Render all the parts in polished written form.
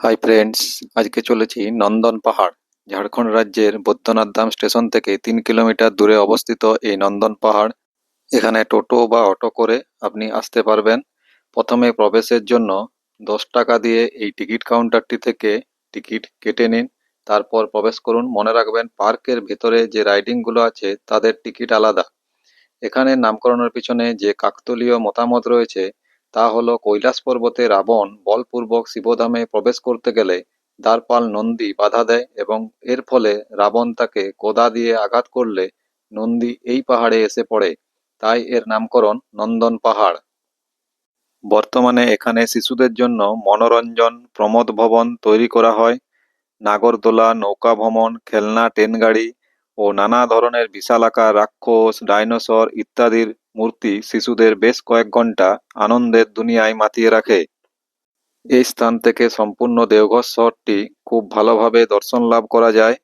Hi friends, আজকে চলেছি নন্দন পাহাড়। ঝাড়খণ্ড রাজ্যের বৈদ্যনাথ ধাম স্টেশন থেকে 3 কিলোমিটার দূরে অবস্থিত এই নন্দন পাহাড়। এখানে টোটো বা অটো করে আপনি আসতে পারবেন। প্রথমে প্রবেশের জন্য 10 টাকা দিয়ে এই টিকিট কাউন্টারটি থেকে টিকিট কেটে নিন, তারপর প্রবেশ করুন। মনে রাখবেন, পার্কের ভেতরে যে রাইডিংগুলো আছে তাদের টিকিট আলাদা। এখানে নামকরণের পিছনে যে কাকতালীয় মতামত রয়েছে তা হলো, কৈলাস পর্বতে রাবণ বলপূর্বক শিবধামে প্রবেশ করতে গেলে দ্বারপাল নন্দী বাধা দেয় এবং এর ফলে রাবণ তাকে গদা দিয়ে আঘাত করলে নন্দী এই পাহাড়ে এসে পড়ে, তাই এর নামকরণ নন্দন পাহাড়। বর্তমানে এখানে শিশুদের জন্য মনোরঞ্জন প্রমোদ ভবন তৈরি করা হয়। নাগরদোলা, নৌকা ভ্রমণ, খেলনা ট্রেন গাড়ি ও নানা ধরনের বিশালাকার রাক্ষস, ডাইনোসর ইত্যাদির মূর্তি শিশুদের বেশ কয়েক ঘন্টা আনন্দের দুনিয়ায় মাতিয়ে রাখে। এই স্থান থেকে সম্পূর্ণ দেওঘর শহরটি খুব ভালোভাবে দর্শন লাভ করা যায়।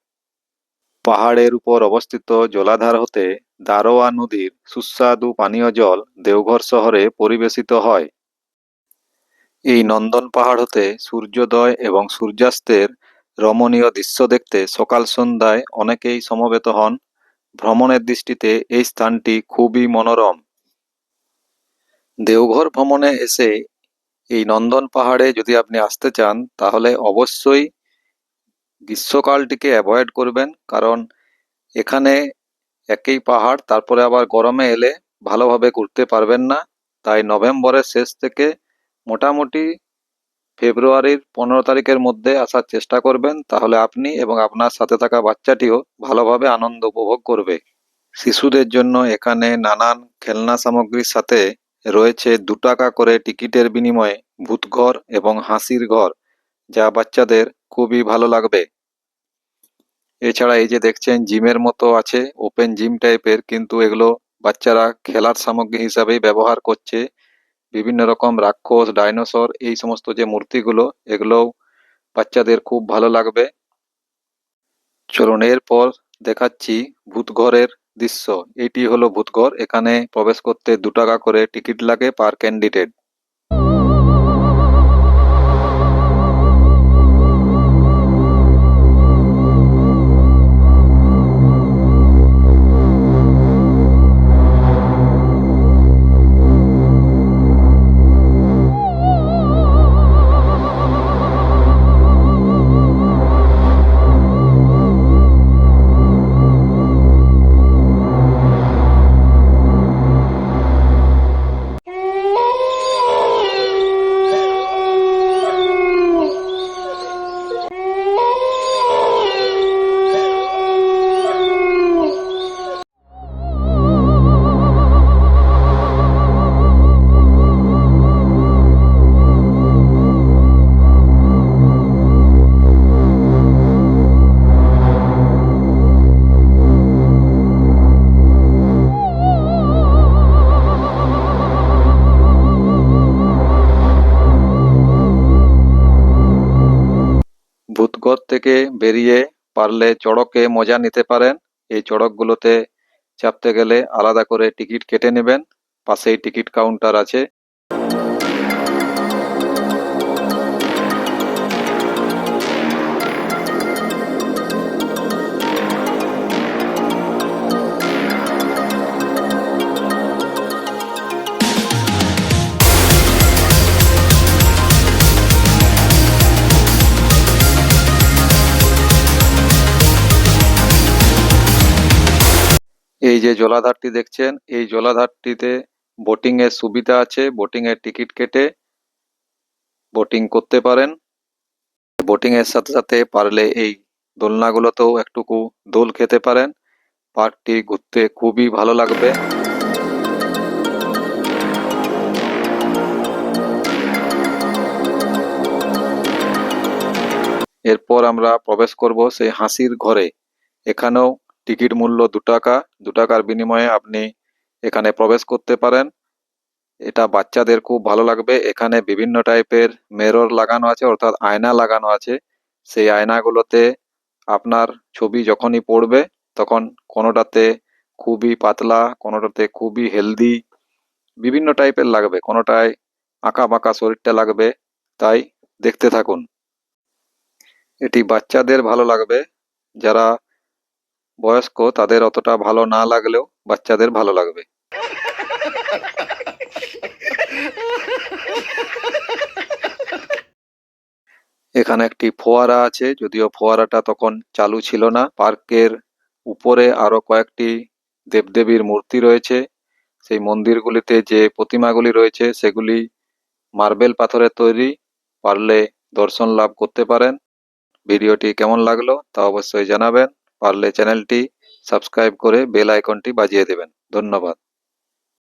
পাহাড়ের উপর অবস্থিত জলাধার হতে দারোয়া নদীর সুস্বাদু পানীয় জল দেওঘর শহরে পরিবেশিত হয়। এই নন্দন পাহাড় হতে সূর্যোদয় এবং সূর্যাস্তের রমণীয় দৃশ্য দেখতে সকাল সন্ধ্যায় অনেকেই সমবেত হন। ভ্রমণের দৃষ্টিতে এই স্থানটি খুবই মনোরম। দেওঘর ভ্রমণে এসে এই নন্দন পাহাড়ে যদি আপনি আসতে চান তাহলে অবশ্যই গ্রীষ্মকালটিকে অ্যাভয়েড করবেন, কারণ এখানে একই পাহাড়, তারপরে আবার গরমে এলে ভালোভাবে ঘুরতে পারবেন না। তাই নভেম্বরের শেষ থেকে মোটামুটি ফেব্রুয়ারির 15 তারিখের মধ্যে আসার চেষ্টা করবেন, তাহলে আপনি এবং আপনার সাথে থাকা বাচ্চাটিও ভালোভাবে আনন্দ উপভোগ করবে। শিশুদের জন্য এখানে নানান খেলনা সামগ্রীর সাথে রয়েছে 2 টাকা করে টিকিটের বিনিময়ে ভূতঘর এবং হাসির ঘর, যা বাচ্চাদের খুবই ভালো লাগবে। এছাড়া এই যে দেখছেন জিমের মতো আছে, ওপেন জিম টাইপের, কিন্তু এগুলো বাচ্চারা খেলার সামগ্রী হিসাবেই ব্যবহার করছে। বিভিন্ন রকম রাক্ষস, ডাইনোসর, এই সমস্ত যে মূর্তিগুলো, এগুলোও বাচ্চাদের খুব ভালো লাগবে। চলুন এরপর দেখাচ্ছি ভূতঘরের দৃশ্য। এটি হলো ভূতঘর। এখানে প্রবেশ করতে 2 টাকা করে টিকিট লাগে পার ক্যান্ডিডেট। ভূতঘর থেকে বেরিয়ে পারলে চড়কে মজা নিতে পারেন। এই চড়কগুলোতে চাপতে গেলে আলাদা করে টিকিট কেটে নেবেন, পাশেই টিকিট কাউন্টার আছে। এই যে জলাধারটি দেখছেন, এই জলাধারটিতে বোটিং এর সুবিধা আছে। বোটিং এর টিকিট কেটে বোটিং করতে পারেন। বোটিং এর সাথে সাথে পারলে এই দোলনাগুলোতেও একটুকু দোল খেতে পারেন। পার্কটি ঘুরতে খুবই ভালো লাগবে। এরপর আমরা প্রবেশ করব সেই হাসির ঘরে। এখানেও টিকিট মূল্য 2 টাকা। 2 টাকার বিনিময়ে আপনি এখানে প্রবেশ করতে পারেন। এটা বাচ্চাদের খুব ভালো লাগবে। এখানে বিভিন্ন টাইপের মিরর লাগানো আছে, অর্থাৎ আয়না লাগানো আছে। সেই আয়নাগুলোতে আপনার ছবি যখনই পড়বে তখন কোনোটাতে খুবই পাতলা, কোনোটাতে খুবই হেলদি, বিভিন্ন টাইপের লাগবে, কোনোটায় আঁকা বাঁকা শরীরটা লাগবে। তাই দেখতে থাকুন। এটি বাচ্চাদের ভালো লাগবে, যারা বয়স্ক তাদের অতটা ভালো না লাগলেও বাচ্চাদের ভালো লাগবে। এখানে একটি ফোয়ারা আছে, যদিও ফোয়ারাটা তখন চালু ছিল না। পার্কের উপরে আরো কয়েকটি দেবদেবীর মূর্তি রয়েছে। সেই মন্দিরগুলিতে যে প্রতিমাগুলি রয়েছে সেগুলি মার্বেল পাথরের তৈরি। পারলে দর্শন লাভ করতে পারেন। ভিডিওটি কেমন লাগলো তা অবশ্যই জানাবেন। পারলে চ্যানেলটি সাবস্ক্রাইব করে বেল আইকনটি বাজিয়ে দেবেন। ধন্যবাদ।